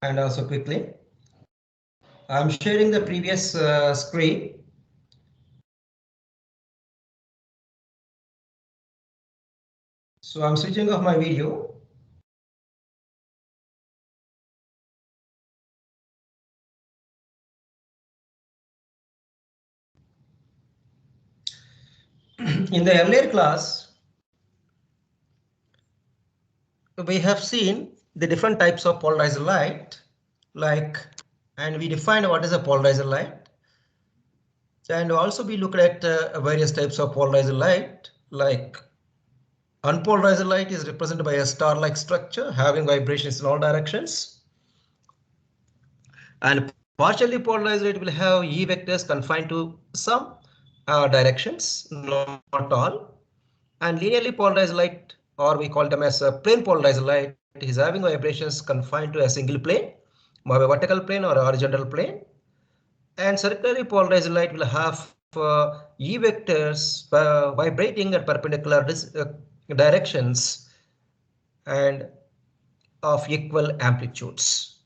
and also quickly. I'm sharing the previous screen. So I'm switching off my video. In the earlier class, we have seen the different types of polarized light, and we defined what is a polarized light. And also we looked at various types of polarized light, like unpolarized light is represented by a star-like structure having vibrations in all directions. And partially polarized light will have E vectors confined to some directions, not all. And linearly polarized light, or we call them as a plane polarized light, is having vibrations confined to a single plane, a vertical plane or a horizontal plane. And circularly polarized light will have E vectors vibrating at perpendicular directions and of equal amplitudes.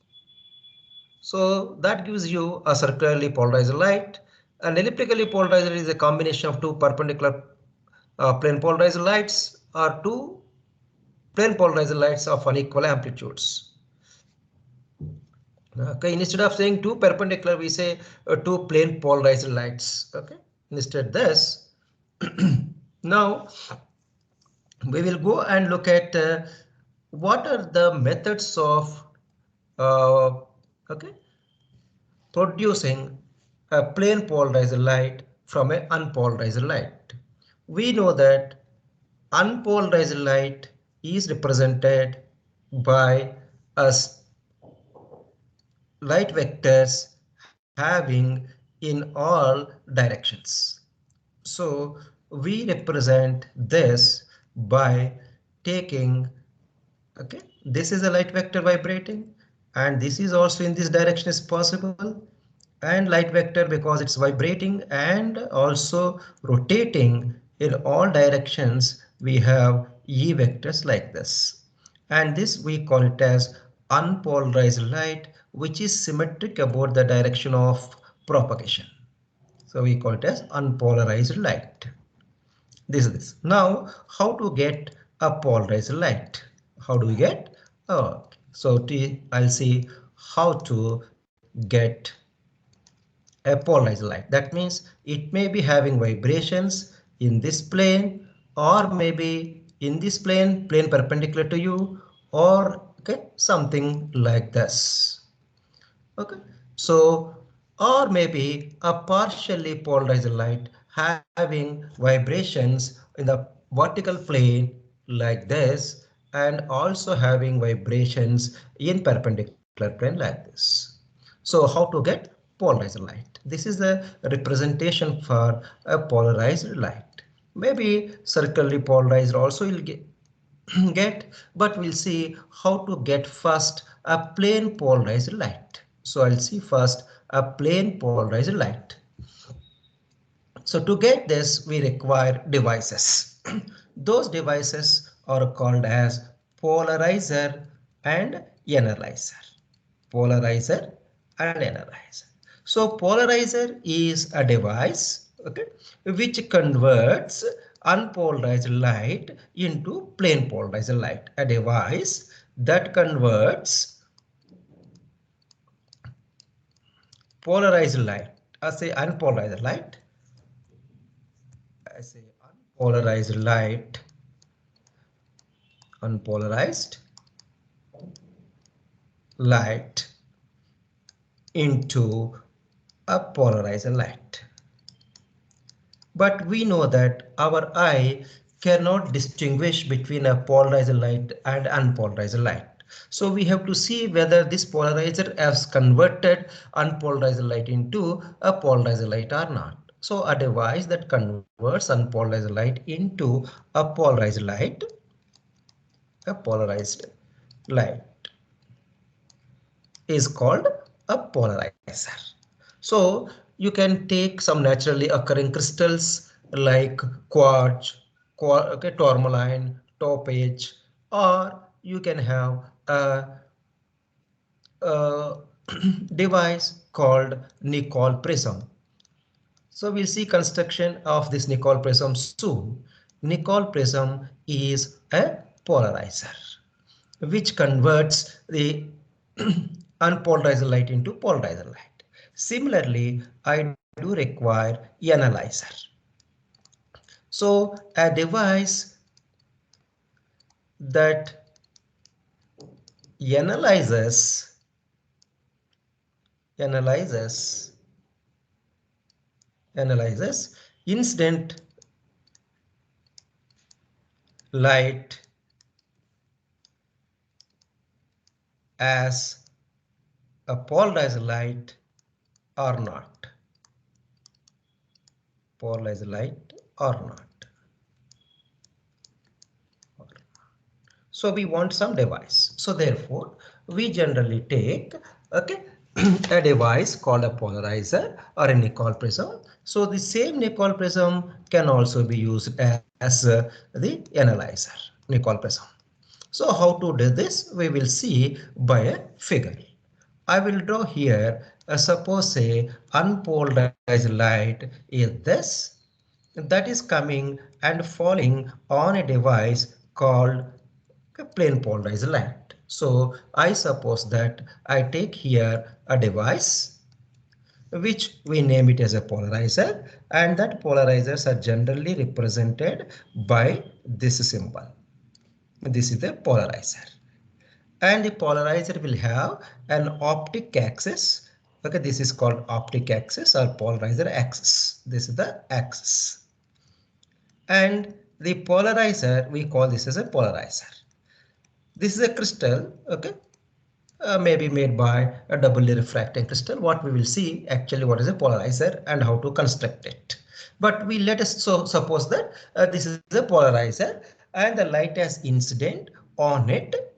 So that gives you a circularly polarized light. And elliptically polarized is a combination of two perpendicular plane polarized lights or two plane polarized lights of unequal amplitudes. Okay, instead of saying two perpendicular, we say two plane polarized lights. Okay, instead this. Now we will go and look at what are the methods of uh, okay, producing a plane polarized light from an unpolarized light. We know that unpolarized light is represented by us light vectors having in all directions. So we represent this by taking, okay, this is a light vector vibrating, and this is also in this direction is possible, and light vector because it's vibrating and also rotating in all directions, we have E vectors like this. And this we call it as unpolarized light, which is symmetric about the direction of propagation. So we call it as unpolarized light. This is this. Now, how to get a polarized light? How do we get? Oh, so I'll see how to get a polarized light. That means it may be having vibrations in this plane, or maybe in this plane, plane perpendicular to you, or okay, something like this. Okay, so or maybe a partially polarized light having vibrations in the vertical plane like this, and also having vibrations in perpendicular plane like this. So how to get polarized light? This is the representation for a polarized light. Maybe circularly polarized also will get, but we'll see how to get first a plane polarized light. So I'll see first a plane polarized light. So to get this, we require devices. Those devices are called as polarizer and analyzer. Polarizer and analyzer. So polarizer is a device, okay, which converts unpolarized light into plane polarized light. A device that converts polarized light, I say unpolarized light, I say unpolarized light into a polarized light. But we know that our eye cannot distinguish between a polarized light and unpolarized light. So we have to see whether this polarizer has converted unpolarized light into a polarized light or not. So a device that converts unpolarized light into a polarized light is called a polarizer. So you can take some naturally occurring crystals like quartz, okay, tourmaline, topaz, or you can have a uh, device called Nicol prism. So we'll see construction of this Nicol prism soon. Nicol prism is a polarizer which converts the unpolarized light into polarized light. Similarly, I do require analyzer. So a device that analyzes analyzes analyzes incident light as a polarized light or not. Polarized light or not. So we want some device. So therefore, we generally take, okay, a device called a polarizer or a Nicol prism. So the same Nicol prism can also be used as the analyzer, Nicol prism. So how to do this? We will see by a figure. I will draw here, suppose say unpolarized light is this, that is coming and falling on a device called a plane polarized light. So I suppose that I take here a device which we name it as a polarizer, and that polarizers are generally represented by this symbol. This is the polarizer, and the polarizer will have an optic axis. Okay, this is called optic axis or polarizer axis. This is the axis, and the polarizer, we call this as a polarizer. This is a crystal, okay, maybe made by a doubly refracting crystal. What we will see actually what is a polarizer and how to construct it. But we let us suppose that this is a polarizer and the light has incident on it,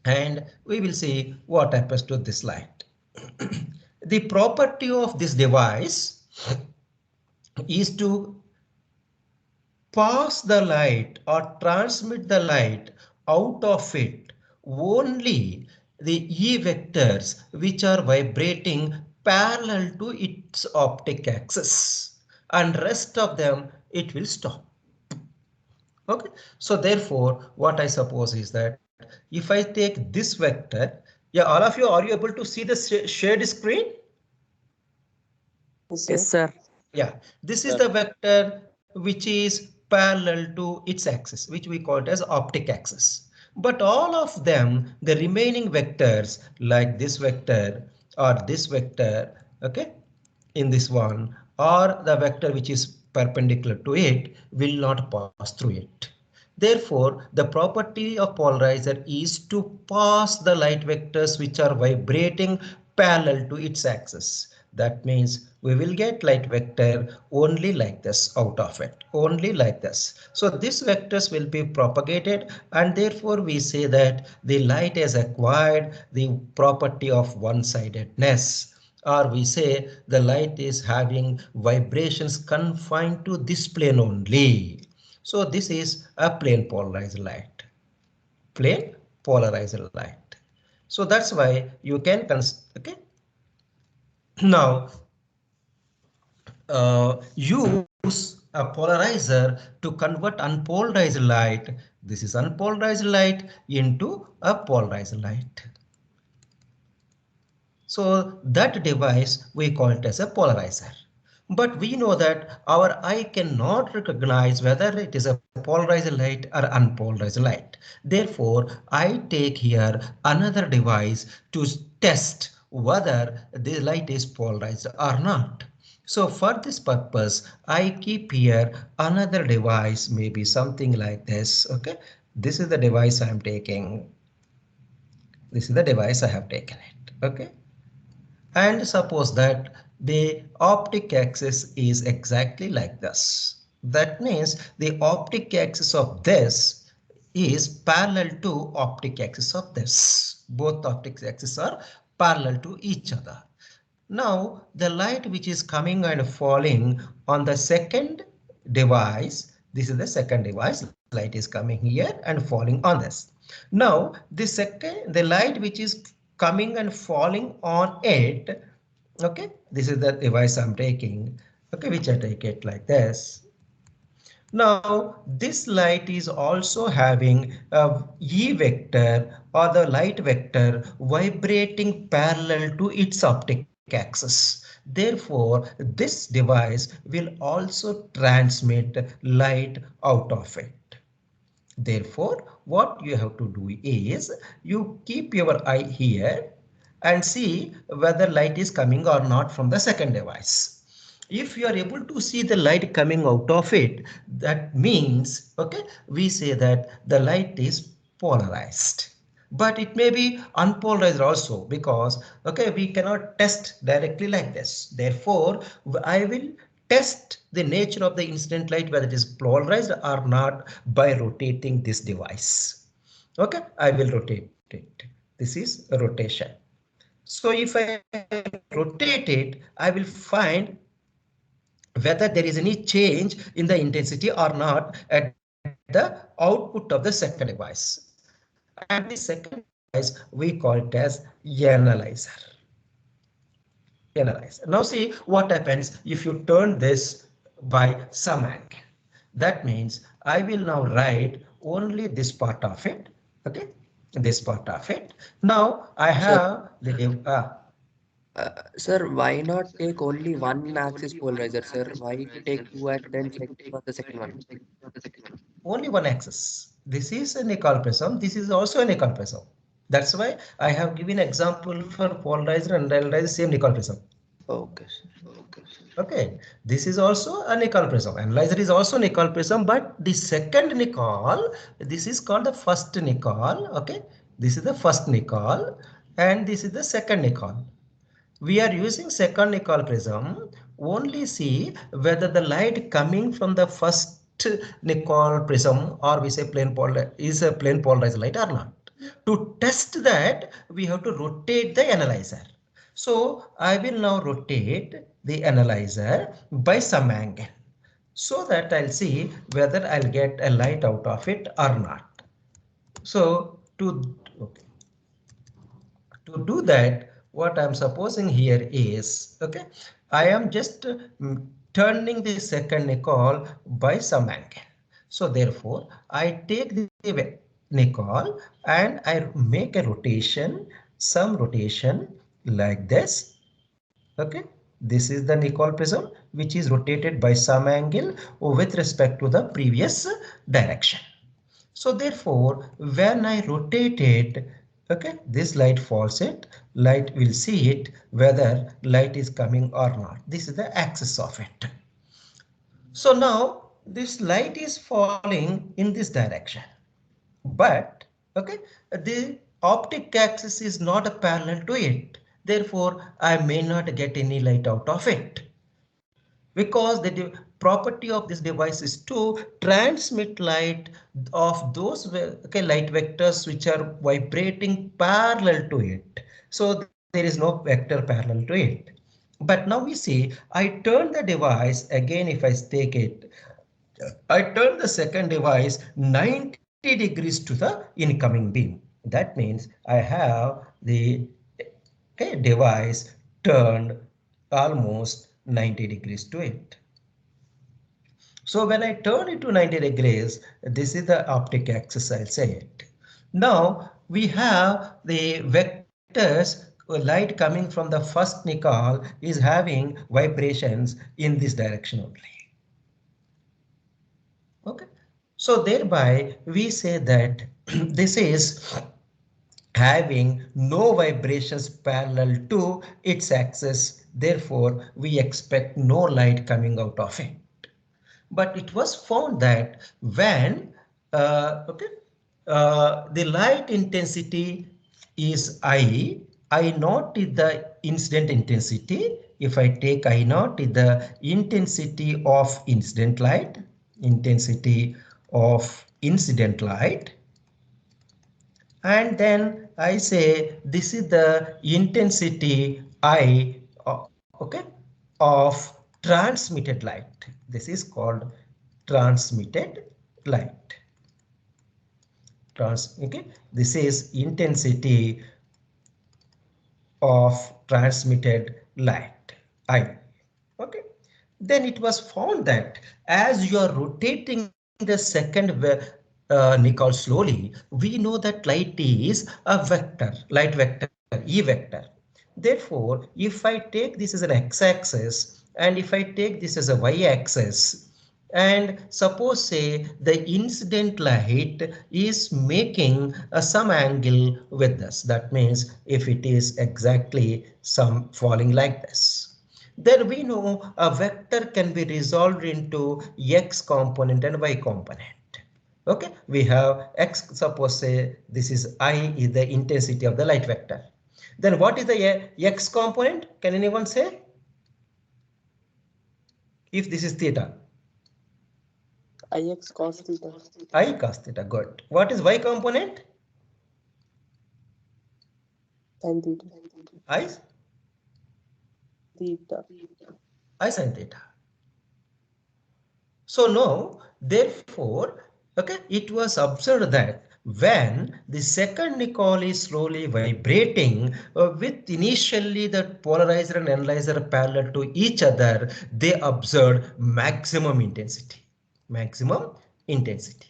and we will see what happens to this light. The property of this device is to pass the light or transmit the light out of it only the E vectors which are vibrating parallel to its optic axis, and rest of them it will stop. Okay, so therefore what I suppose is that if I take this vector, yeah, all of you, are you able to see the shared screen? Yes, sir. Yeah, this is the vector which is parallel to its axis, which we call it as optic axis. But all of them, the remaining vectors like this vector or this vector, okay, in this one, or the vector which is perpendicular to it will not pass through it. Therefore, the property of polarizer is to pass the light vectors which are vibrating parallel to its axis. That means we will get light vector only like this out of it, only like this. So these vectors will be propagated, and therefore we say that the light has acquired the property of one-sidedness, or we say the light is having vibrations confined to this plane only. So this is a plane polarized light, plane polarized light. So that's why you can okay. Now use a polarizer to convert unpolarized light. This is unpolarized light into a polarized light. So that device we call it as a polarizer. But we know that our eye cannot recognize whether it is a polarized light or unpolarized light. Therefore, I take here another device to test whether the light is polarized or not. So for this purpose, I keep here another device, maybe something like this. Okay, this is the device I am taking. This is the device I have taken it. Okay. And suppose that the optic axis is exactly like this. That means the optic axis of this is parallel to optic axis of this. Both optic axes are parallel to each other. Now the light which is coming and falling on the second device, this is the second device, light is coming here and falling on this. Now the light which is coming and falling on it. Okay, this is the device I'm taking. Okay, which I take it like this. Now, this light is also having a E vector or the light vector vibrating parallel to its optic axis. Therefore, this device will also transmit light out of it. Therefore, what you have to do is you keep your eye here and see whether light is coming or not from the second device. If you are able to see the light coming out of it, that means, okay, we say that the light is polarized. But it may be unpolarized also because, okay, we cannot test directly like this. Therefore, I will test the nature of the incident light, whether it is polarized or not, by rotating this device. Okay, I will rotate it. This is a rotation. So if I rotate it, I will find whether there is any change in the intensity or not at the output of the second device. And this second device, we call it as analyzer. Analyzer. Now see what happens if you turn this by some angle. That means I will now write only this part of it. Okay, this part of it. Now I Sir, have the sir, why not take only one axis polarizer, sir? Why take two and then check for the second one? only one axis. This is a nickel prism. This is also a nickel prism. That's why I have given example for polarizer and analyzer same nickel prism. Okay, sir. Okay, this is also a nickel prism. Analyzer is also nickel prism, but the second nickel, this is called the first nickel. Okay, this is the first nickel, and this is the second nickel. We are using second nickel prism only see whether the light coming from the first nickel prism or we say plane polar is a plane polarized light or not. To test that, we have to rotate the analyzer. So I will now rotate the analyzer by some angle so that I'll see whether I'll get a light out of it or not. So okay, to do that, what I'm supposing here is, okay, I am just turning the second nickel by some angle. So therefore, I take the nickel and I make a rotation, some rotation like this. Okay, this is the nickel prism which is rotated by some angle with respect to the previous direction. So therefore, when I rotate it, okay, this light falls it, light will see it whether light is coming or not. This is the axis of it. So now this light is falling in this direction, but okay, the optic axis is not parallel to it. Therefore, I may not get any light out of it because the property of this device is to transmit light of those okay, light vectors which are vibrating parallel to it. So there is no vector parallel to it. But now we see I turn the device again. If I take it, I turn the second device 90 degrees to the incoming beam. That means I have the okay, device turned almost 90 degrees to it. So when I turn it to 90 degrees, this is the optic axis, I'll say it. Now we have the vectors, light coming from the first nickel is having vibrations in this direction only. Okay. So thereby we say that this is having no vibrations parallel to its axis. Therefore, we expect no light coming out of it. But it was found that when okay, the light intensity is I naught is the incident intensity. If I take I naught is the intensity of incident light, intensity of incident light, and then I say this is the intensity I okay, of transmitted light. This is called transmitted light. Okay, this is intensity of transmitted light, I. Okay. Then it was found that as you are rotating the second Nicole slowly, we know that light is a vector, light vector, E vector. Therefore, if I take this as an x-axis and if I take this as a y-axis, and suppose say the incident light is making some angle with this, that means if it is exactly some falling like this, then we know a vector can be resolved into x component and y component. Okay, we have x, suppose say this is I is the intensity of the light vector. Then what is the x component? Can anyone say? If this is theta, Ix cos theta. I cos theta, good. What is y component? Sin theta. I, Theta. I sin theta. So now, therefore, okay, it was observed that when the second Nicole is slowly vibrating with initially the polarizer and analyzer parallel to each other, they observed maximum intensity. Maximum intensity.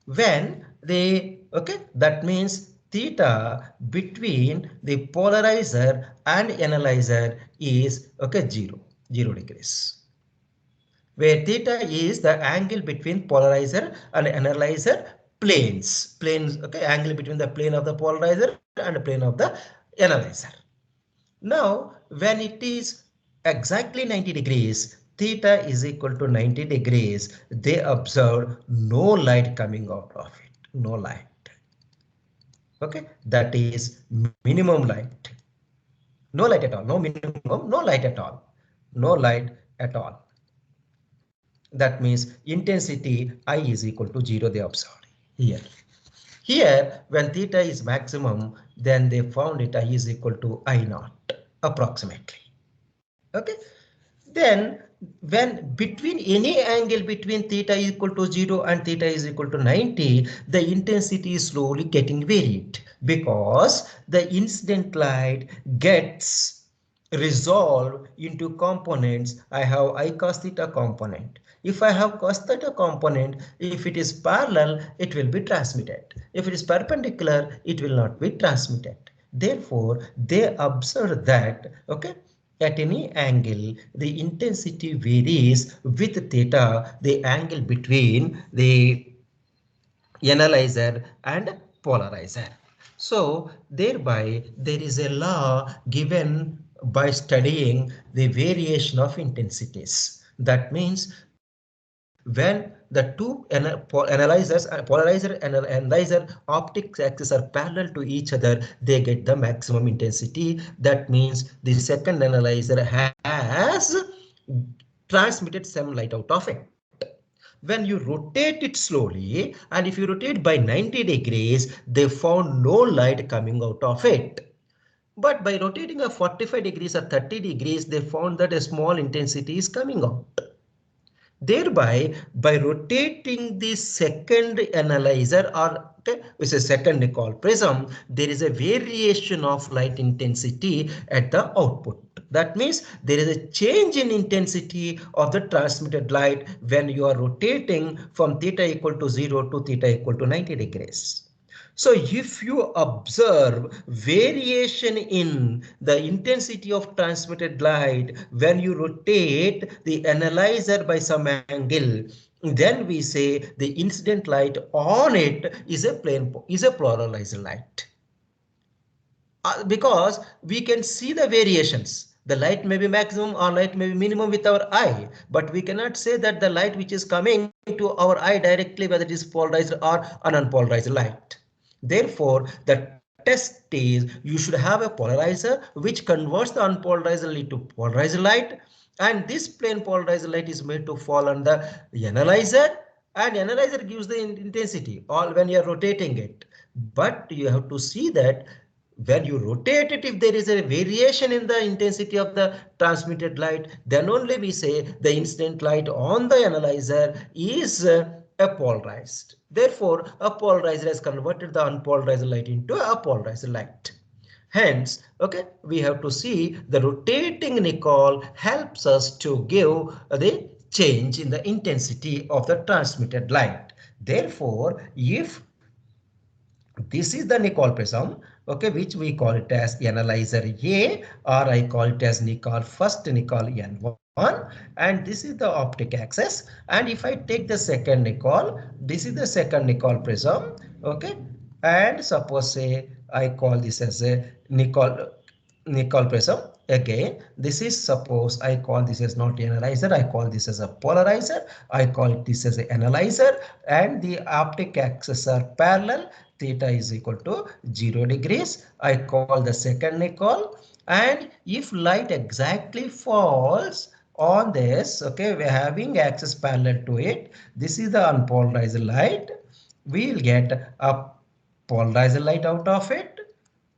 When they, okay, that means theta between the polarizer and analyzer is, okay, 0 degrees, where theta is the angle between polarizer and analyzer planes, okay, angle between the plane of the polarizer and the plane of the analyzer. Now when it is exactly 90 degrees, theta is equal to 90 degrees, they observe no light coming out of it, no light. Okay, that is minimum light. No light at all, no minimum, no light at all, no light at all. That means intensity I is equal to 0 they observed here. Here, when theta is maximum, then they found it I is equal to I naught approximately. Okay. Then when between any angle between theta is equal to 0 and theta is equal to 90, the intensity is slowly getting varied because the incident light gets resolved into components. I have I cos theta component. If I have cos theta component, if it is parallel, it will be transmitted. If it is perpendicular, it will not be transmitted. Therefore, they observe that, okay, at any angle, the intensity varies with theta, the angle between the analyzer and polarizer. So thereby there is a law given by studying the variation of intensities. That means when the two analyzers, polarizer and analyzer optic axes are parallel to each other, they get the maximum intensity. That means the second analyzer has transmitted some light out of it. When you rotate it slowly, and if you rotate by 90 degrees, they found no light coming out of it. But by rotating a 45 degrees or 30 degrees, they found that a small intensity is coming out. Thereby, by rotating the second analyzer, or okay, which is second Nicol prism, there is a variation of light intensity at the output. That means there is a change in intensity of the transmitted light when you are rotating from theta equal to 0 to theta equal to 90 degrees. So if you observe variation in the intensity of transmitted light when you rotate the analyzer by some angle, then we say the incident light on it is a polarized light. Because we can see the variations. The light may be maximum or light may be minimum with our eye, but we cannot say that the light which is coming to our eye directly, whether it is polarized or an unpolarized light. Therefore, the test is you should have a polarizer which converts the unpolarized light to polarized light, and this plane polarized light is made to fall on the analyzer, and analyzer gives the intensity all when you are rotating it. But you have to see that when you rotate it, if there is a variation in the intensity of the transmitted light, then only we say the incident light on the analyzer is apolarized. Therefore, a polarizer has converted the unpolarized light into a polarized light. Hence, okay, we have to see the rotating nickel helps us to give the change in the intensity of the transmitted light. Therefore, if this is the nickel prism, okay, which we call it as analyzer A, or I call it as nickel first nickel N1, and this is the optic axis. And if I take the second nickel, this is the second nickel prism, okay, and suppose say I call this as a nickel prism. Again, this is suppose I call this as not analyzer, I call this as a polarizer, I call this as an analyzer, and the optic axes are parallel. Theta is equal to 0 degrees. I call the second nickel, and if light exactly falls on this, okay, we're having axis parallel to it, this is the unpolarized light, we'll get a polarized light out of it.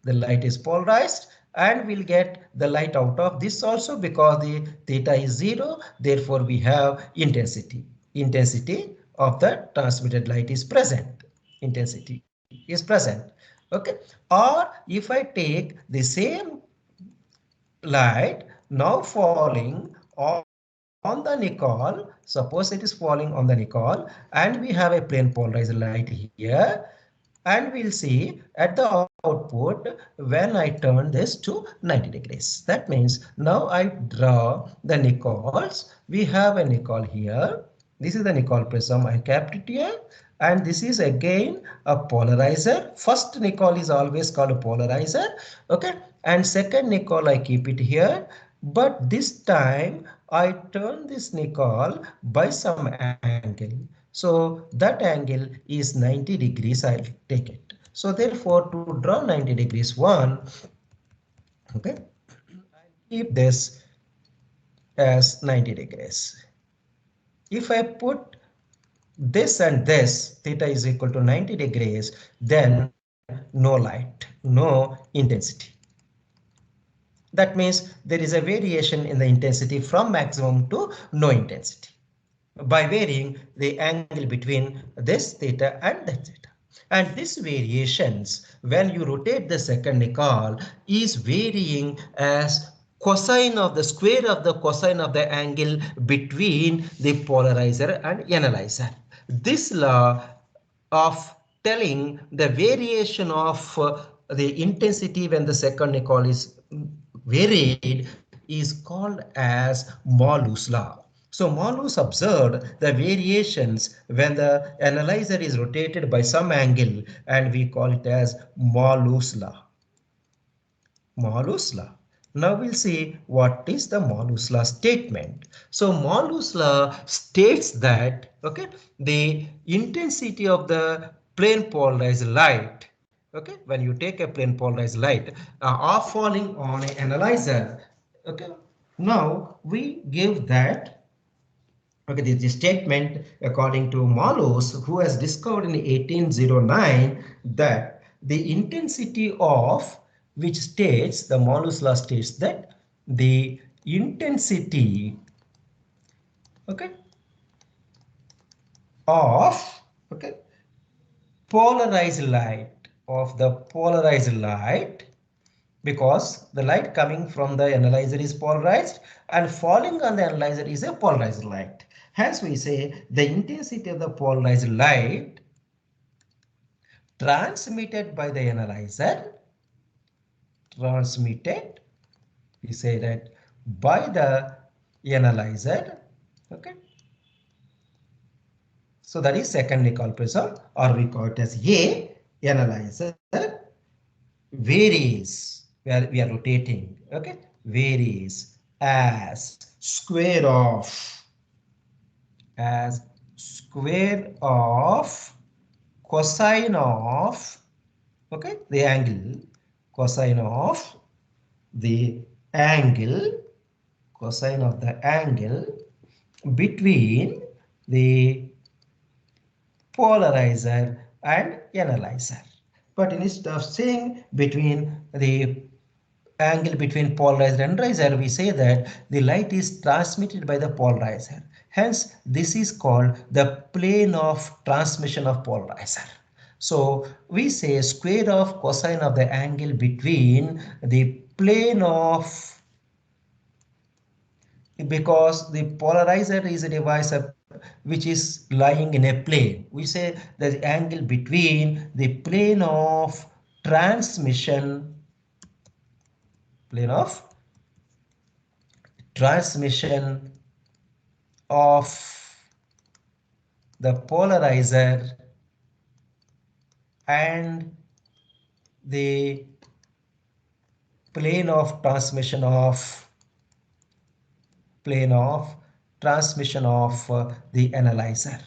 The light is polarized, and we'll get the light out of this also, because the theta is 0. Therefore, we have intensity. Intensity of the transmitted light is present. Intensity is present. Okay. Or if I take the same light now falling on the nickel, suppose it is falling on the nickel, and we have a plane polarized light here, and we'll see at the output when I turn this to 90 degrees. That means now I draw the nickels. We have a nickel here. This is the nickel prism. I kept it here. And this is again a polarizer. First nickel is always called a polarizer. Okay. And second nickel I keep it here. But this time I turn this nickel by some angle. So that angle is 90 degrees. I'll take it. So therefore, to draw 90 degrees one, okay, keep this as 90 degrees. If I put this and this, theta is equal to 90 degrees, then no light, no intensity. That means there is a variation in the intensity from maximum to no intensity by varying the angle between this theta and that theta. And this variations, when you rotate the second nickel, is varying as cosine of the square of the cosine of the angle between the polarizer and analyzer. This law of telling the variation of the intensity when the second nickel is varied is called as Malus law. So Malus observed the variations when the analyzer is rotated by some angle, and we call it as Malus law. Malus law. Now we'll see what is the Malus law statement. So Malus law states that, okay, the intensity of the plane polarized light, okay, when you take a plane polarized light are falling on an analyzer, okay. Now we give that, okay, this is the statement according to Malus, who has discovered in 1809 that the intensity of, which states, the Malus law states that the intensity, okay, of, okay, polarized light, of the polarized light, because the light coming from the analyzer is polarized and falling on the analyzer is a polarized light. Hence we say the intensity of the polarized light transmitted by the analyzer, transmitted, we say that by the analyzer, okay. So that is second nickel prism, or we call it as A analyzer, varies, where we are rotating, okay, varies as square of, as square of cosine of, okay, the angle, cosine of the angle, cosine of the angle between the polarizer and analyzer. But instead of saying between the angle between polarizer and riser, we say that the light is transmitted by the polarizer. Hence, this is called the plane of transmission of polarizer. So we say square of cosine of the angle between the plane of, because the polarizer is a device which is lying in a plane. We say the angle between the transmission plane of transmission of the polarizer and the plane of transmission of plane of transmission of the analyzer,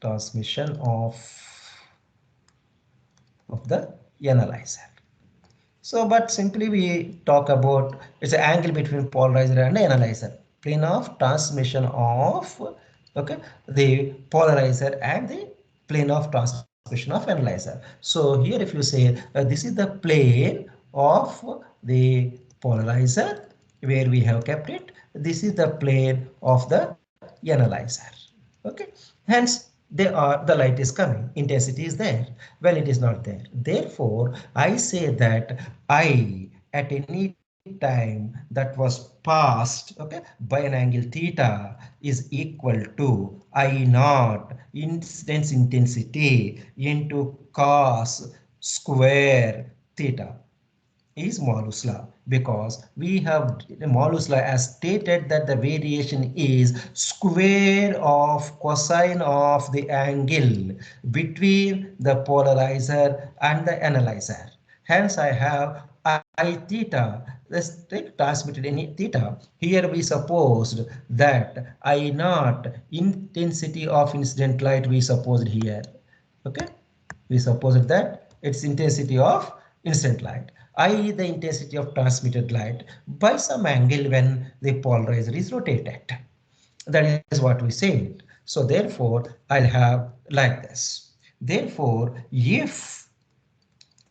transmission of the analyzer. So, but simply we talk about it's an angle between polarizer and analyzer, plane of transmission of, okay, the polarizer and the plane of transmission of analyzer. So here if you say this is the plane of the polarizer where we have kept it, this is the plane of the analyzer. Okay, hence the light is coming, intensity is there. Well, it is not there, therefore I say that I at any time that was passed, okay, by an angle theta is equal to I naught incidence intensity into cos square theta is Malus law, because we have Malus law as stated that the variation is square of cosine of the angle between the polarizer and the analyzer. Hence I have I theta. Let's take transmitted in theta. Here we supposed that I naught intensity of incident light we supposed here. Okay, we supposed that its intensity of incident light, i.e. the intensity of transmitted light by some angle when the polarizer is rotated. That is what we said. So therefore I'll have like this. Therefore if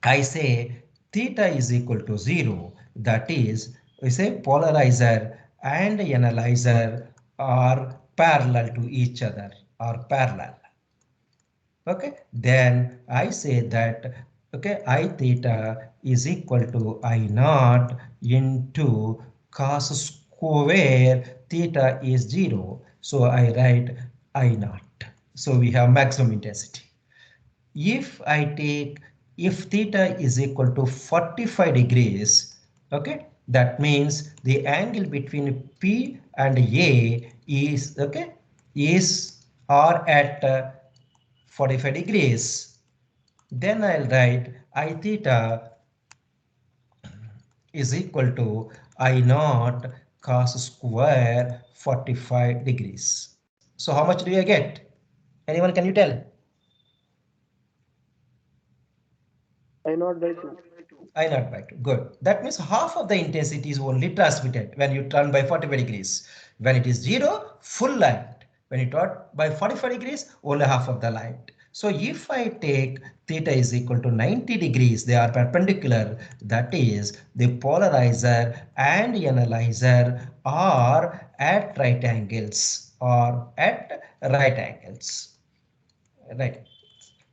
I say theta is equal to 0, that is, we say polarizer and analyzer are parallel to each other, are parallel. Okay, then I say that, okay, I theta is equal to I naught into cos square theta is 0. So I write I naught. So we have maximum intensity. If I take, if theta is equal to 45 degrees, okay, that means the angle between P and A is, okay, is or at 45 degrees. Then I'll write I theta is equal to I naught cos square 45 degrees. So how much do you get? Anyone, can you tell? I not by 2. I naught by 2. Good. That means half of the intensity is only transmitted when you turn by 45 degrees. When it is 0, full light. When you turn by 45 degrees, only half of the light. So if I take theta is equal to 90 degrees, they are perpendicular. That is, the polarizer and analyzer are at right angles, or at right angles. Right.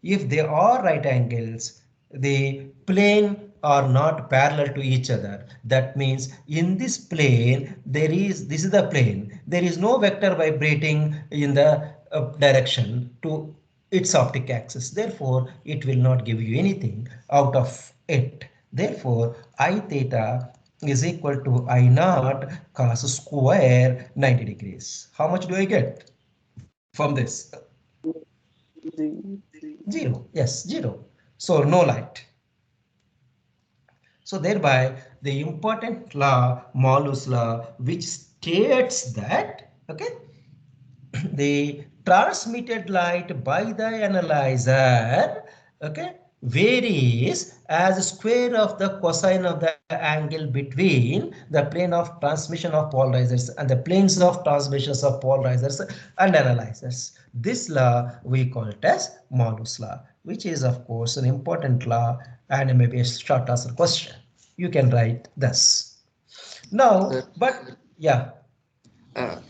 If they are right angles, the plane are not parallel to each other. That means in this plane, this is the plane. There is no vector vibrating in the direction to its optic axis. Therefore, it will not give you anything out of it. Therefore, I theta is equal to I naught cos square 90 degrees. How much do I get from this? The 0. Yes, 0. So no light. So thereby the important law, Malus law, which states that, okay, the transmitted light by the analyzer, okay, varies as square of the cosine of the angle between the plane of transmission of polarizers and the planes of transmissions of polarizers and analyzers. This law we call it as Malus law, which is of course an important law and maybe a short answer question. You can write this. Now, sir, but yeah,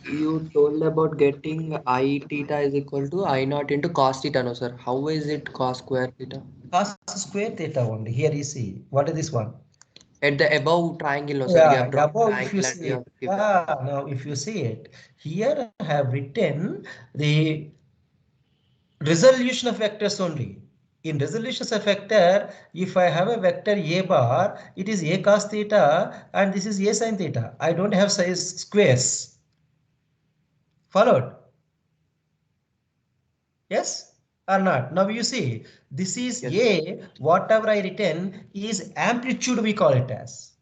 You told about getting I theta is equal to I naught into cos theta, no sir. How is it cos square theta? Cos square theta only. Here you see. What is this one? At the above triangle, no sir. You Yeah, have drawn a above if you triangle and see you it. have given. Now if you see it, here I have written the resolution of vectors only. In resolutions of vector, if I have a vector a bar, it is a cos theta and this is a sin theta. I don't have size squares. Followed? Yes or not? Now you see, this is Yes, sir. a, whatever I written is amplitude we call it as.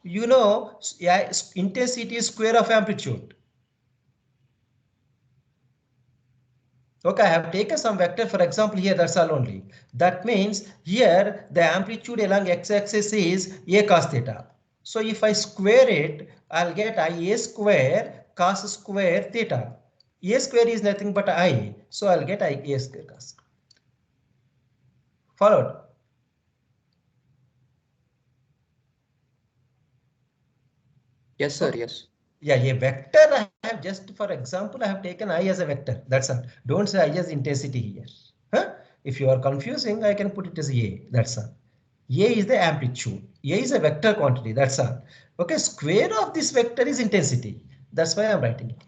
You know, yeah, intensity is square of amplitude. Okay, I have taken some vector, for example, here, that's all only. That means here the amplitude along x-axis is a cos theta. So if I square it, I'll get I a square cos square theta. A square is nothing but I. So I'll get I a square cos. Followed? Yes, sir. Okay. Yes. Yeah, a vector I have just, for example, I have taken I as a vector. That's all. Don't say I as intensity here. Huh? If you are confusing, I can put it as A. That's all. A is the amplitude. A is a vector quantity. That's all. Okay, square of this vector is intensity. That's why I'm writing it.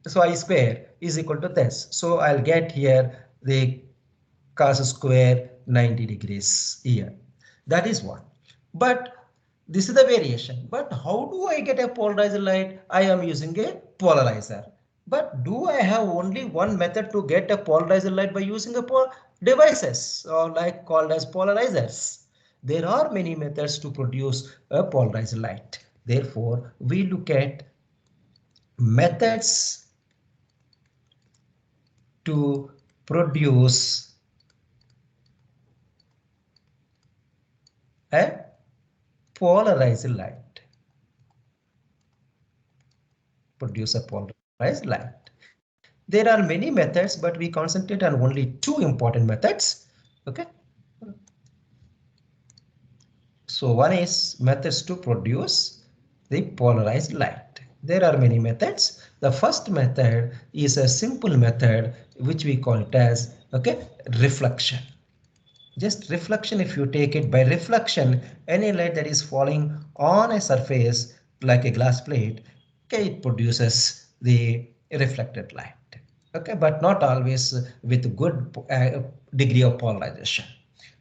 So I square is equal to this. So I'll get here the cos square 90 degrees here. That is one. But this is the variation. But how do I get a polarized light? I am using a polarizer. But do I have only one method to get a polarized light by using a devices or like called as polarizers? There are many methods to produce a polarized light. Therefore, we look at methods to produce a polarized light. Produce a polarized light. There are many methods, but we concentrate on only two important methods. Okay. So one is methods to produce the polarized light. There are many methods. The first method is a simple method which we call it as okay reflection. Just reflection, if you take it by reflection, any light that is falling on a surface like a glass plate, okay, it produces the reflected light. Okay, but not always with good degree of polarization.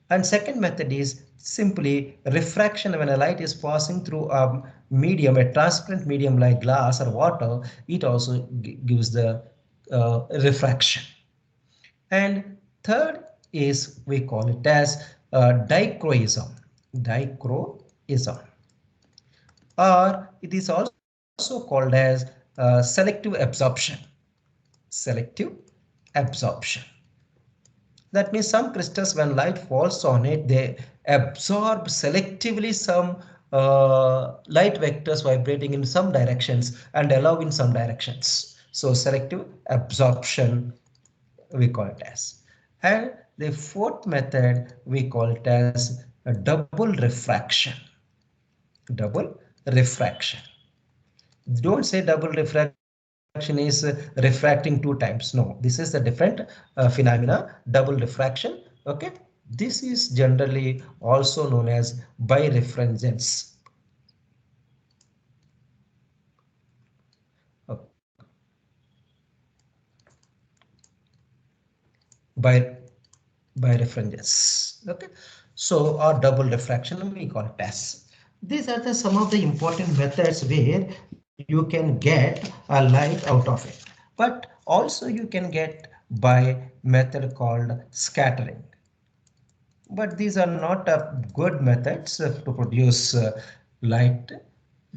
And second method is simply refraction. When a light is passing through a medium, a transparent medium like glass or water, it also gives the refraction. And third is we call it as dichroism. Dichroism, or it is also called as selective absorption. Selective absorption. That means some crystals, when light falls on it, they absorb selectively some light vectors vibrating in some directions and allow in some directions. So selective absorption we call it as. And the fourth method we call it as a double refraction. Double refraction. Don't say double refraction is refracting two times. No, this is a different phenomena, double refraction. Okay, this is generally also known as birefringence. Okay. By birefringence. Okay, so or double refraction we call it as. These are the some of the important methods where you can get a light out of it, but also you can get by method called scattering. But these are not good methods to produce light.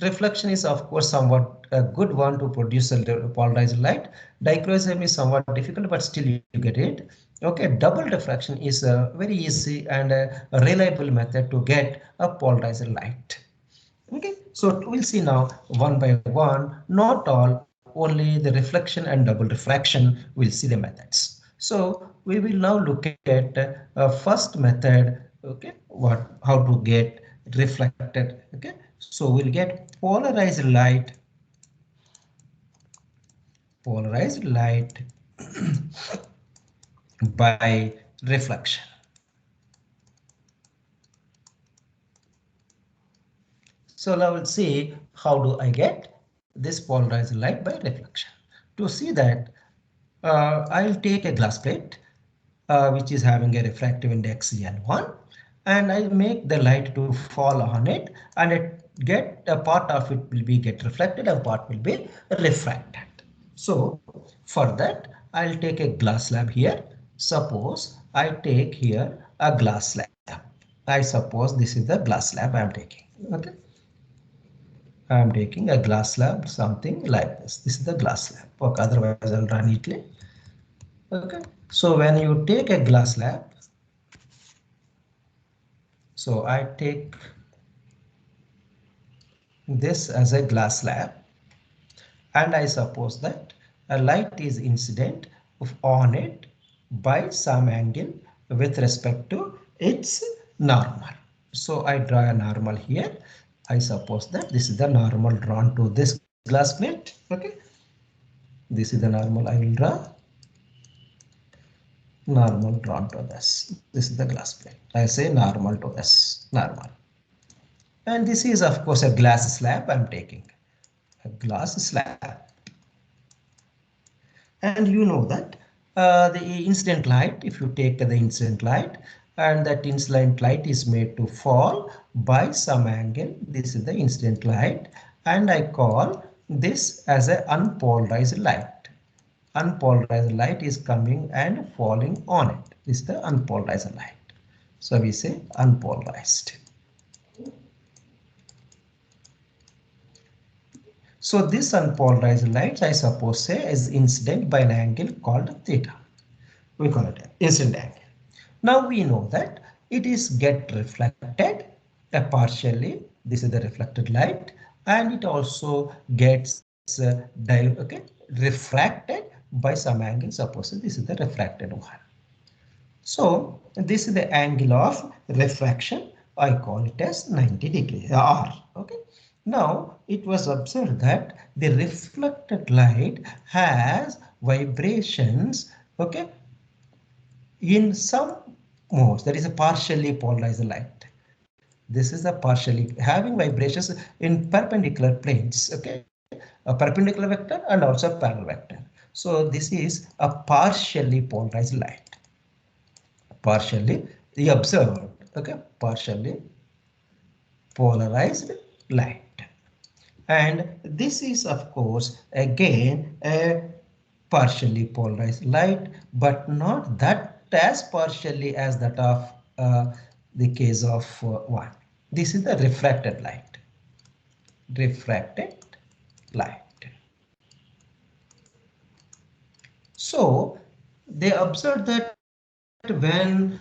Reflection is of course somewhat a good one to produce a polarized light. Dichroism is somewhat difficult, but still you get it. Okay, double diffraction is a very easy and a reliable method to get a polarized light. Okay, so we'll see now one by one, not all, only the reflection and double refraction. We'll see the methods. So we will now look at first method. Okay, what how to get reflected. Okay, So we'll get polarized light by reflection. So now we'll see how do I get this polarized light by reflection. To see that, I'll take a glass plate which is having a refractive index N1, and I make the light to fall on it, and get a part of it will be get reflected and part will be refracted. So for that I'll take a glass slab here. Suppose I take here a glass slab. I suppose this is the glass slab I am taking. Okay, I am taking a glass slab, something like this. This is the glass slab. Okay, otherwise I'll draw neatly. Okay, so when you take a glass slab, so I take this as a glass slab, and I suppose that a light is incident on it by some angle with respect to its normal. So I draw a normal here. I suppose that this is the normal drawn to this glass plate. Okay, this is the normal I will draw. Normal drawn to this. This is the glass plate. I say normal to this. Normal. And this is of course a glass slab I'm taking. A glass slab. And you know that the incident light, if you take the incident light, and that incident light is made to fall by some angle, this is the incident light, and I call this as a unpolarized light. Unpolarized light is coming and falling on it. This is the unpolarized light. So we say unpolarized. So this unpolarized light, I suppose, say, is incident by an angle called theta. We call it incident angle. Now we know that it is get reflected partially. This is the reflected light, and it also gets refracted by some angle. Suppose this is the refracted one. So this is the angle of refraction. I call it as 90 degree R. Okay. Now it was observed that the reflected light has vibrations. Okay, in some modes, that is a partially polarized light. This is a partially having vibrations in perpendicular planes. Okay, a perpendicular vector and also a parallel vector. So this is a partially polarized light. Partially the observed. Okay, partially polarized light. And this is of course again a partially polarized light, but not that as partially as that of the case of one. This is the refracted light. Refracted light. So they observed that when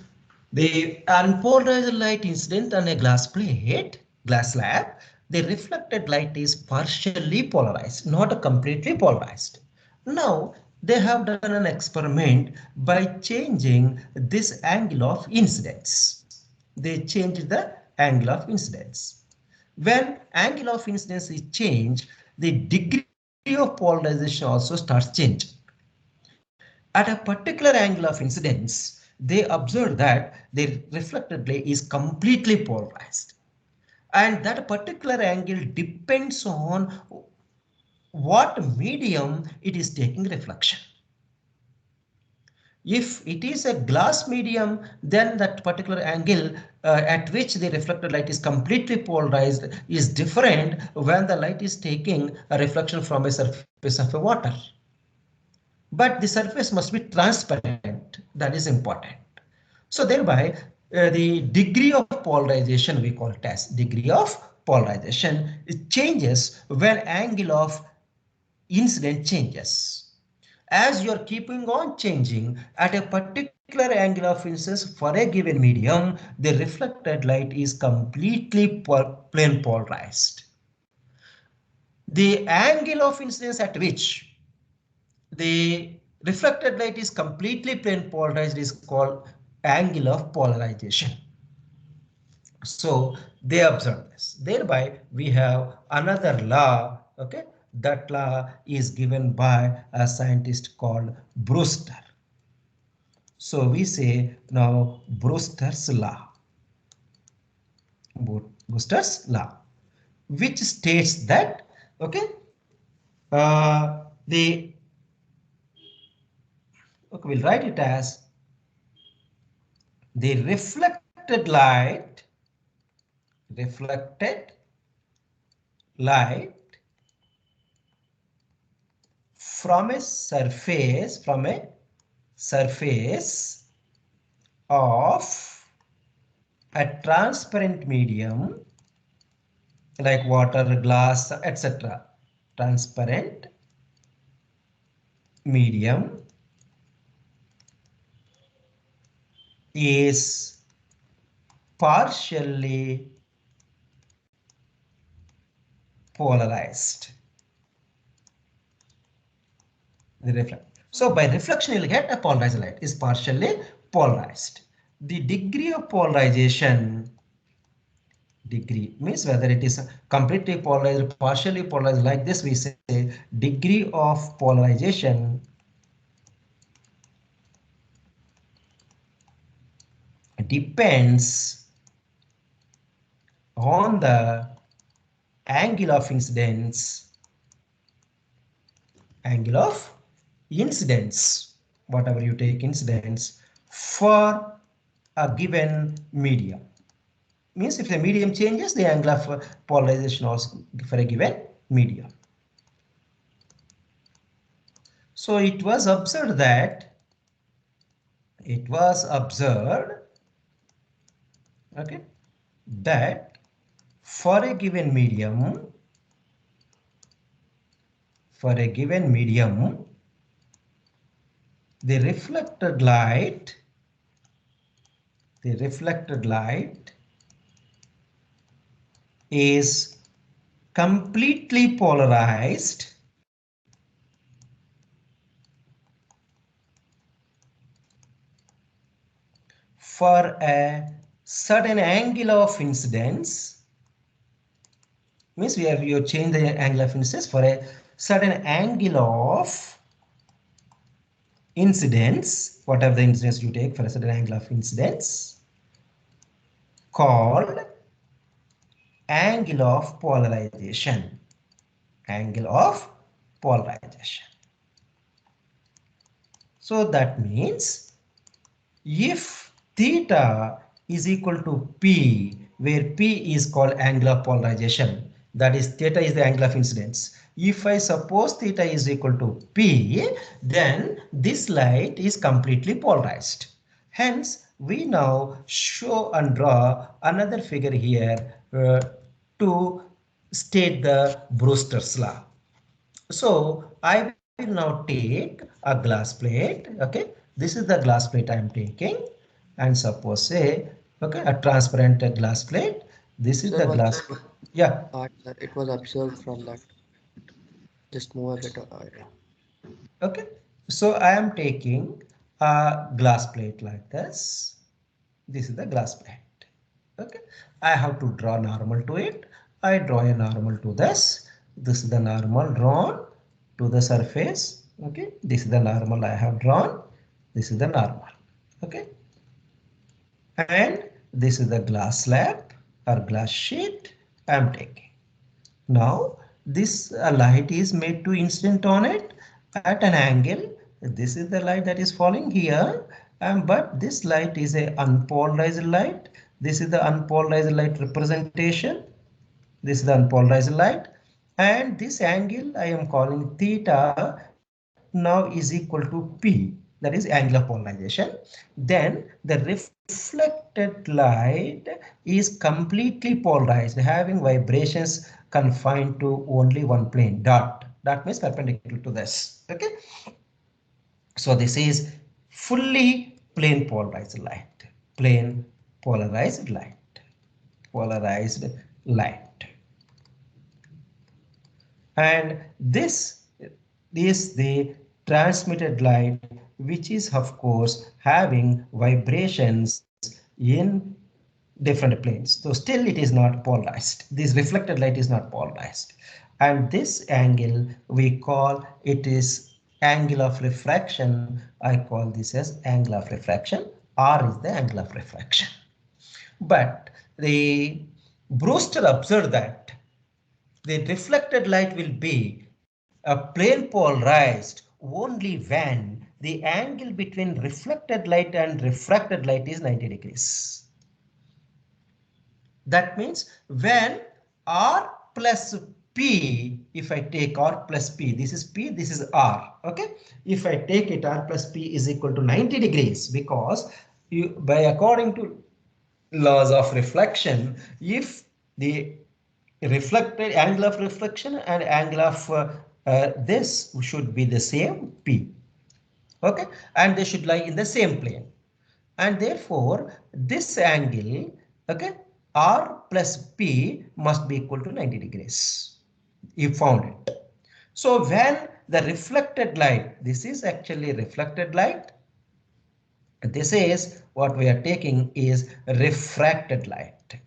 the unpolarized light incident on a glass plate, glass slab, the reflected light is partially polarized, not completely polarized. Now they have done an experiment by changing this angle of incidence. They changed the angle of incidence. When angle of incidence is changed, the degree of polarization also starts changing. At a particular angle of incidence, they observed that the reflected ray is completely polarized. And that particular angle depends on what medium it is taking reflection. If it is a glass medium, then that particular angle at which the reflected light is completely polarized is different when the light is taking a reflection from a surface of a water. But the surface must be transparent. That is important. So thereby the degree of polarization, we call it as degree of polarization, it changes when angle of incident changes. As you are keeping on changing at a particular angle of incidence for a given medium, the reflected light is completely plane polarized. The angle of incidence at which the reflected light is completely plane polarized is called angle of polarization. So they observe this. Thereby, we have another law. Okay, that law is given by a scientist called Brewster. So we say now Brewster's law. Brewster's law, which states that okay, the okay, we'll write it as the reflected light from a surface of a transparent medium like water, glass, etc. Transparent medium is partially polarized. The reflect. So by reflection, you'll get a polarized light is partially polarized. The degree of polarization, degree means whether it is completely polarized, partially polarized, like this we say degree of polarization depends on the angle of incidence, angle of incidence, whatever you take incidence for a given medium. Means if the medium changes, the angle of polarization also for a given medium. So it was observed okay, that for a given medium, the reflected light is completely polarized for a certain angle of incidence. Means we have you change the angle of incidence for a certain angle of incidence, whatever the incidence you take for a certain angle of incidence, called angle of polarization. Angle of polarization. So that means if theta is equal to P, where P is called angle of polarization, that is theta is the angle of incidence. If I suppose theta is equal to P, then this light is completely polarized. Hence, we now show and draw another figure here to state the Brewster's law. So I will now take a glass plate. Okay, this is the glass plate I am taking, and suppose say okay a transparent glass plate. This is Sir, the one glass. Yeah. part, sir. It was observed from that. Just move a bit ahead. Okay. So I am taking a glass plate like this. This is the glass plate. Okay. I have to draw normal to it. I draw a normal to this. This is the normal drawn to the surface. Okay. This is the normal I have drawn. This is the normal. Okay. And this is the glass slab or glass sheet I am taking. Now this light is made to incident on it at an angle. This is the light that is falling here, but this light is a unpolarized light. This is the unpolarized light representation. This is the unpolarized light, and this angle I am calling theta now is equal to P, that is angle of polarization. Then the reflected light is completely polarized, having vibrations confined to only one plane. Dot means perpendicular to this. Okay, so this is fully plane polarized light. Plane polarized light. Polarized light. And this is the transmitted light, which is of course having vibrations in different planes. So still it is not polarized. This reflected light is not polarized. And this angle we call it is angle of refraction. I call this as angle of refraction. R is the angle of refraction. But the Brewster observed that the reflected light will be a plane polarized only when the angle between reflected light and refracted light is 90 degrees. That means when R plus P, if I take R plus P, this is P, this is R, okay? If I take it, R plus P is equal to 90 degrees because by according to laws of reflection, if the reflected angle of reflection and angle of this should be the same P, okay? And they should lie in the same plane. And therefore this angle, okay, R plus P must be equal to 90 degrees. You found it. So when the reflected light, this is actually reflected light, this is what we are taking is refracted light.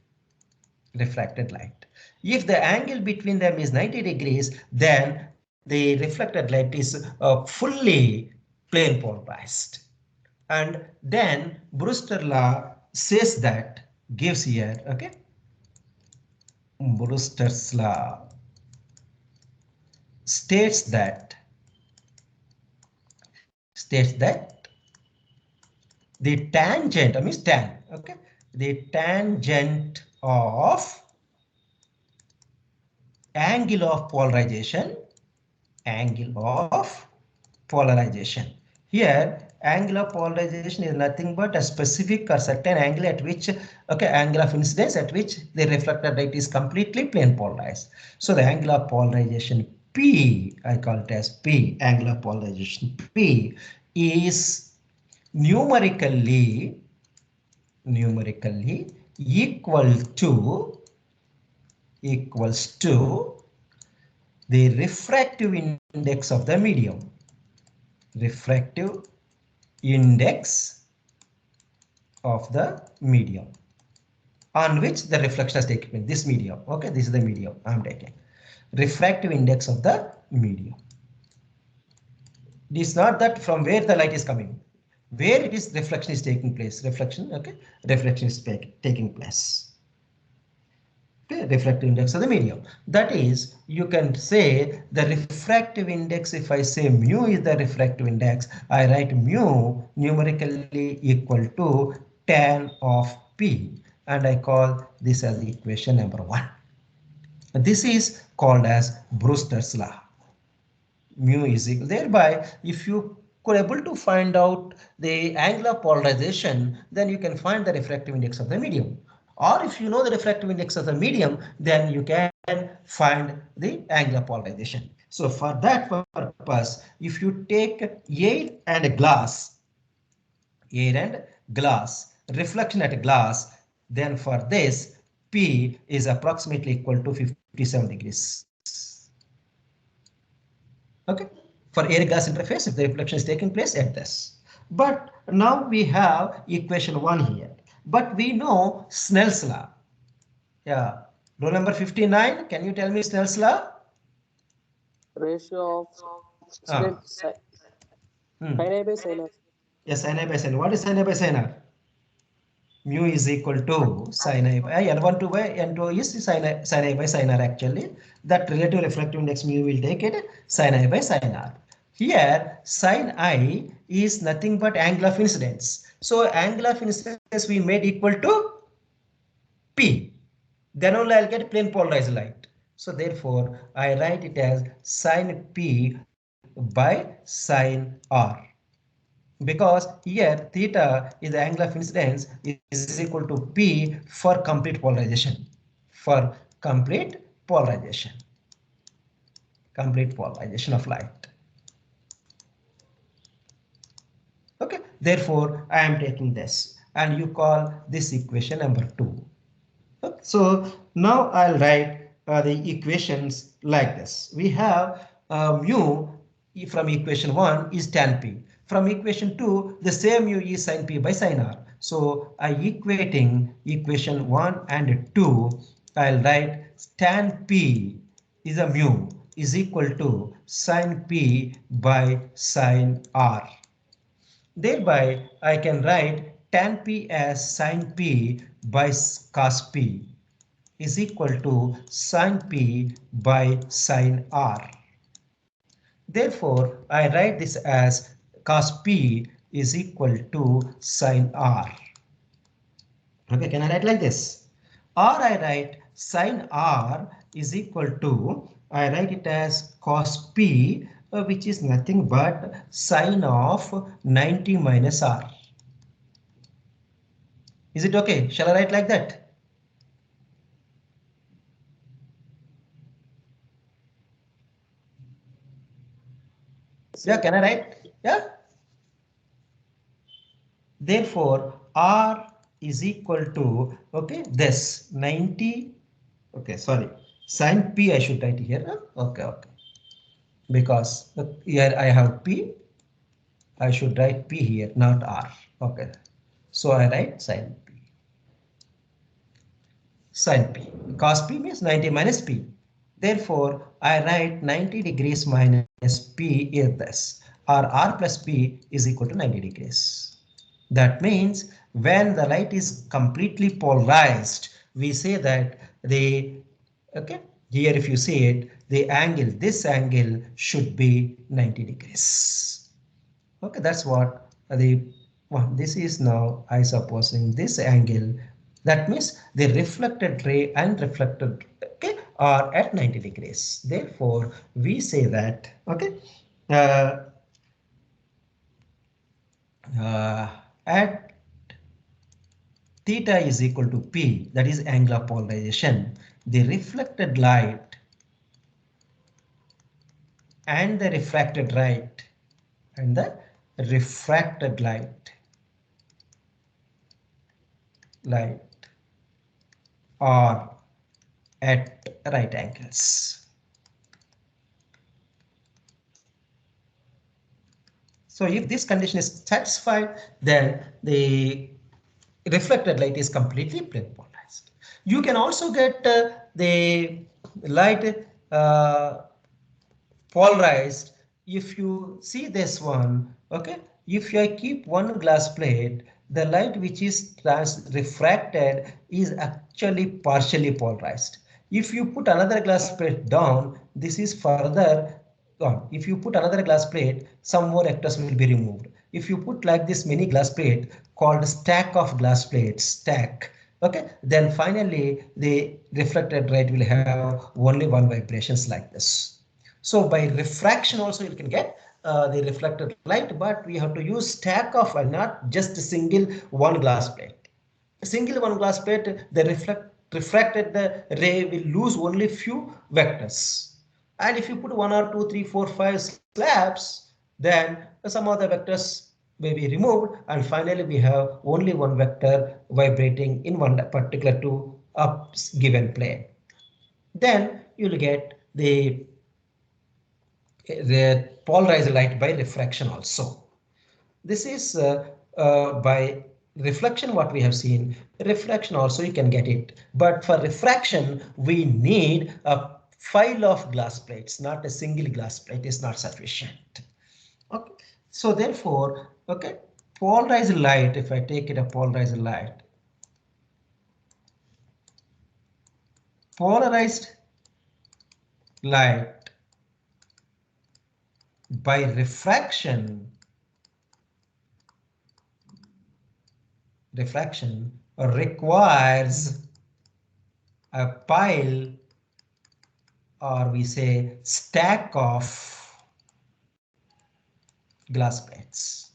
Refracted light. If the angle between them is 90 degrees, then the reflected light is fully plane polarized. And then Brewster law says that, gives here, okay, Brewster's law states that the tangent, I mean tan, okay, the tangent of angle of polarization, angle of polarization. Here, angle of polarization is nothing but a specific or certain angle at which, okay, angle of incidence at which the reflected light is completely plane polarized. So the angle of polarization P, I call it as P, angle of polarization P is numerically equal to the refractive index of the medium. Refractive index of the medium on which the reflection is taking place. This medium, okay, this is the medium I'm taking. Refractive index of the medium. It is not that from where the light is coming, where it is reflection is taking place. Reflection, okay, reflection is taking place. Okay, refractive index of the medium. That is, you can say the refractive index, if I say mu is the refractive index, I write mu numerically equal to tan of P, and I call this as equation number 1. This is called as Brewster's law. Mu is equal. Thereby, if you could able to find out the angle of polarization, then you can find the refractive index of the medium. Or if you know the refractive index of the medium, then you can find the angle of polarization. So for that purpose, if you take air and glass, reflection at glass, then for this, P is approximately equal to 57 degrees. Okay, for air gas interface, if the reflection is taking place at this. But now we have equation 1 here, but we know Snell's law. Yeah, rule number 59, can you tell me Snell's law? Ratio of Ah. incident Hmm. sin A by sin R. Yes, sin A by sin. What is sin A by sin R? Mu is equal to sin A by N1 to by N2 is sin A by sin R actually. That relative refractive index mu will take it sin A by sin R. Here sin I is nothing but angle of incidence. So angle of incidence we made equal to P. Then only I'll get plane polarized light. So therefore I write it as sin P by sin R, because here theta is the angle of incidence is equal to P for complete polarization. For complete polarization. Complete polarization of light. Okay, therefore I am taking this and you call this equation number 2. Okay, so now I'll write the equations like this. We have mu from equation 1 is tan P. From equation 2, the same mu is sin P by sin R. So I equating equation 1 and 2, I'll write tan P is a mu is equal to sine P by sine R. Thereby, I can write tan P as sine P by cos P is equal to sine P by sine R. Therefore, I write this as cos P is equal to sine R. Okay, can I write like this? Or I write sine R is equal to, I write it as cos P, which is nothing but sine of 90 minus R. Is it okay? Shall I write like that? Yeah, Sir, can I write? Yeah. Therefore, R is equal to, okay, this 90. Okay, sorry. Sine P I should write here. Huh? Okay, okay. Because here I have P, I should write P here, not R. Okay. So I write sine P. Sine P. Cos P means 90 minus P. Therefore, I write 90 degrees minus P is this, or R plus P is equal to 90 degrees. That means when the light is completely polarized, we say that the, okay, here if you see it, the angle, this angle should be 90 degrees. Okay, that's what the, well, this is now I supposing this angle. That means the reflected ray and reflected, okay, are at 90 degrees. Therefore, we say that, okay, uh, uh, at theta is equal to P, that is angle of polarization, the reflected light and the refracted light and the refracted light are at right angles. So if this condition is satisfied, then the reflected light is completely plane polarized. You can also get the light polarized. If you see this one, okay, if I keep one glass plate, the light which is refracted is actually partially polarized. If you put another glass plate down, this is further gone. If you put another glass plate, some more actors will be removed. If you put like this many glass plate called stack of glass plates, stack, okay, then finally the reflected light will have only one vibrations like this. So by refraction also you can get the reflected light, but we have to use stack of not just a single one glass plate. A single one glass plate, the refracted the ray will lose only few vectors. And if you put one or two, three, four, five slabs, then some of the vectors may be removed, and finally we have only one vector vibrating in one particular two up given plane. Then you'll get the polarized light by refraction also. This is by reflection what we have seen. Refraction also you can get it. But for refraction, we need a file of glass plates, not a single glass plate is not sufficient. Okay. So therefore, okay, polarized light, if I take it a polarized light by refraction requires a pile, or we say stack of glass plates,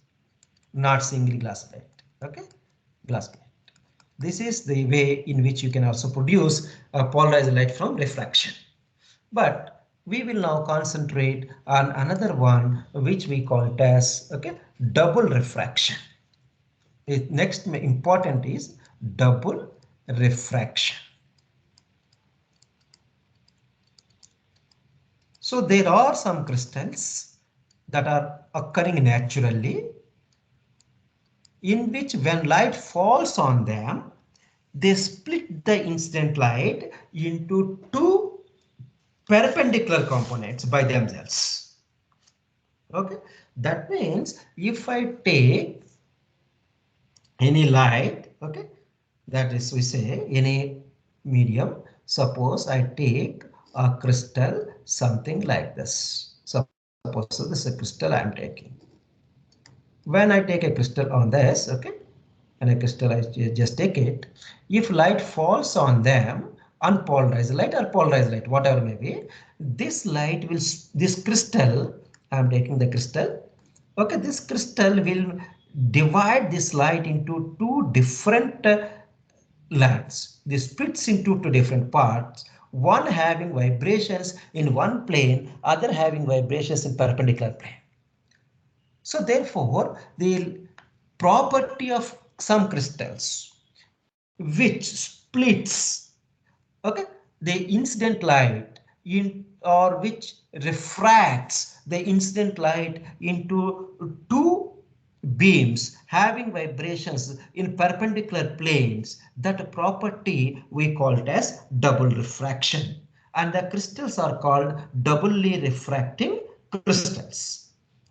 not single glass plate. Okay, glass plate. This is the way in which you can also produce a polarized light from refraction. But we will now concentrate on another one which we call it as, okay, double refraction. Next important is double refraction. So there are some crystals that are occurring naturally in which when light falls on them, they split the incident light into two perpendicular components by themselves. Okay, that means if I take any light, okay, that is we say any medium, suppose I take a crystal something like this. Suppose this is a crystal I am taking. When I take a crystal on this, okay, and a crystal I just take it, if light falls on them, unpolarized light or polarized light, whatever may be, this light will, this crystal, I am taking the crystal, okay, this crystal will divide this light into two different lights. This splits into two different parts, one having vibrations in one plane, other having vibrations in perpendicular plane. So therefore, the property of some crystals which splits, okay, the incident light in, or which refracts the incident light into two beams having vibrations in perpendicular planes, that property we call it as double refraction, and the crystals are called doubly refracting crystals.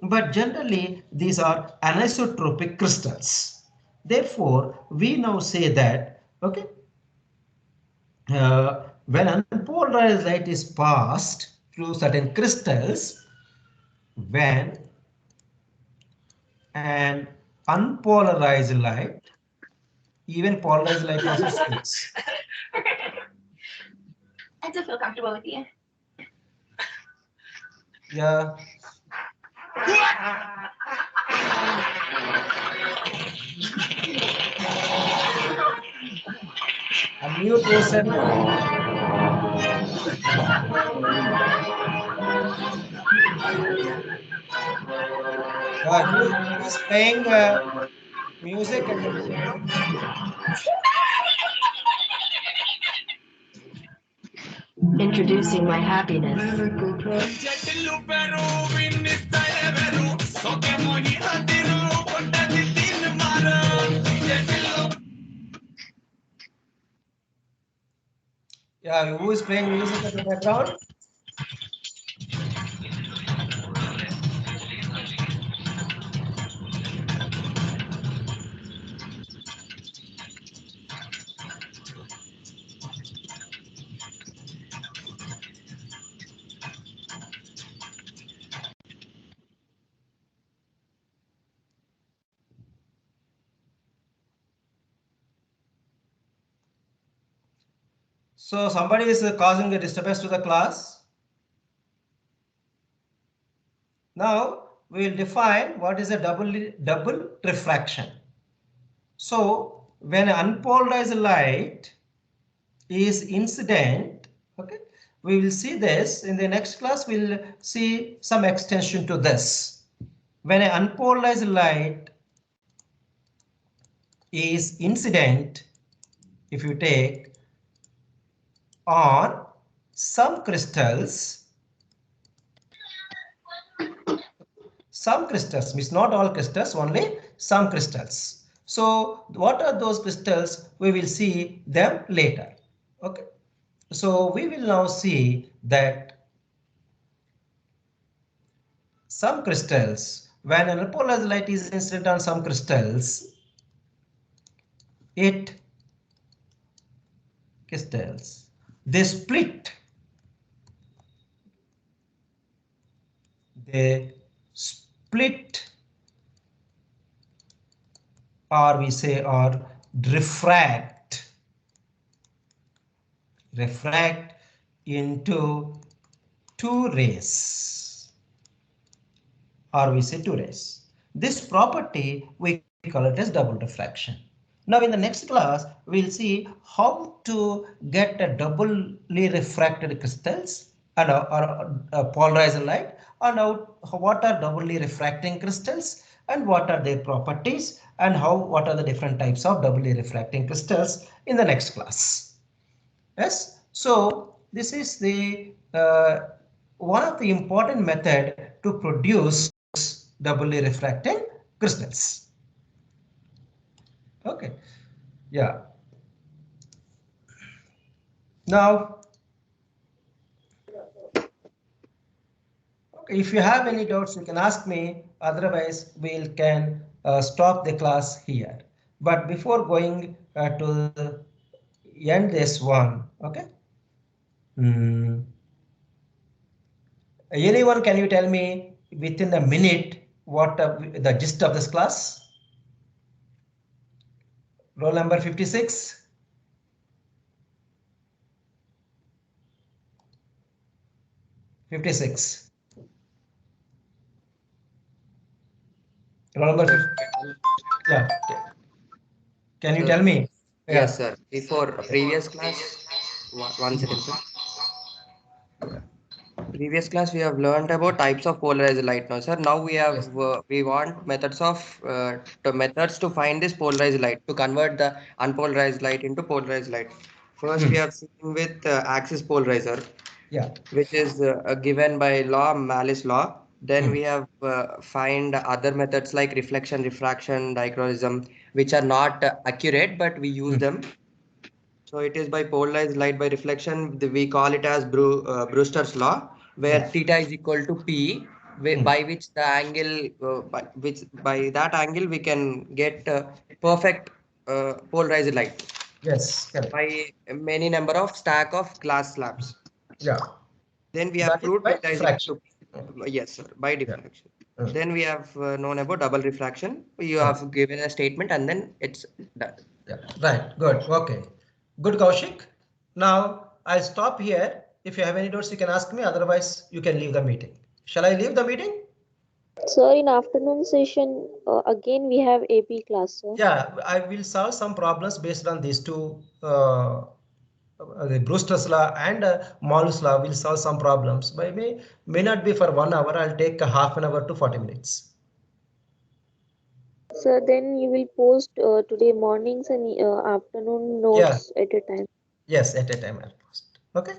But generally these are anisotropic crystals. Therefore we now say that, okay, when unpolarized light is passed through certain crystals, when an unpolarized light, even polarized light also splits. I just feel comfortable with you. Yeah. Unmute yourself. Yeah, who is playing music at the background? Introducing my happiness. Yeah, who is playing music at the background? So somebody is causing a disturbance to the class. Now we will define what is a double refraction. So when unpolarized light is incident, okay, we will see this in the next class. We'll see some extension to this. When an unpolarized light is incident, if you take on some crystals, means not all crystals, only some crystals. So what are those crystals? We will see them later. Okay, so we will now see that some crystals, when an unpolarized light is incident on some crystals, it crystals, they split, they split, or we say, or refract, refract into two rays, or we say two rays. This property we call it as double refraction. Now in the next class we'll see how to get a doubly refracted crystals and or polarized light, and what are doubly refracting crystals and what are their properties, and what are the different types of doubly refracting crystals in the next class. Yes, so this is the one of the important method to produce doubly refracting crystals. Okay. Yeah. Now, okay, if you have any doubts, you can ask me. Otherwise, we can stop the class here. But before going to end this one, okay? Hmm. Anyone, can you tell me within a minute what the gist of this class? Roll number 56, 56. Roll number Sir, 50. Yeah. Can you sir, tell me? yes, Yeah. sir. Before previous class, one second, sir. Previous class we have learned about types of polarized light now, sir. Now Yes. we want methods to find this polarized light to convert the unpolarized light into polarized light. First, we Hmm. have seen with axis polarizer, Yeah. which is given by law Malus law. Then Hmm. we have find other methods like reflection, refraction, dichroism, which are not accurate, but we use Hmm. them. So it is by polarized light by reflection. We call it as Brewster's law, where Yeah. theta is equal to P, Hmm. by which the angle, by that angle we can get perfect polarized light Yes. Correct. by many number of stack of glass slabs. Yeah. Then we have That is proved by theta is equal diffraction. to Hmm. yes, sir, by Yeah. diffraction. Hmm. Then we have known about double refraction. You Hmm. have given a statement and then it's done. Yeah. Right. Good. Okay. Good, Kaushik. Now I'll stop here. If you have any doubts, you can ask me. Otherwise, you can leave the meeting. Shall I leave the meeting? Sir, in afternoon session, again we have AP class, sir. Yeah, I will solve some problems based on these two, the Brewster's law and Malus law. Will solve some problems. By may not be for 1 hour. I'll take a half an hour to 40 minutes. Sir, then you will post today mornings and afternoon Yeah. notes at a time. Yes, at a time I'll post. Okay.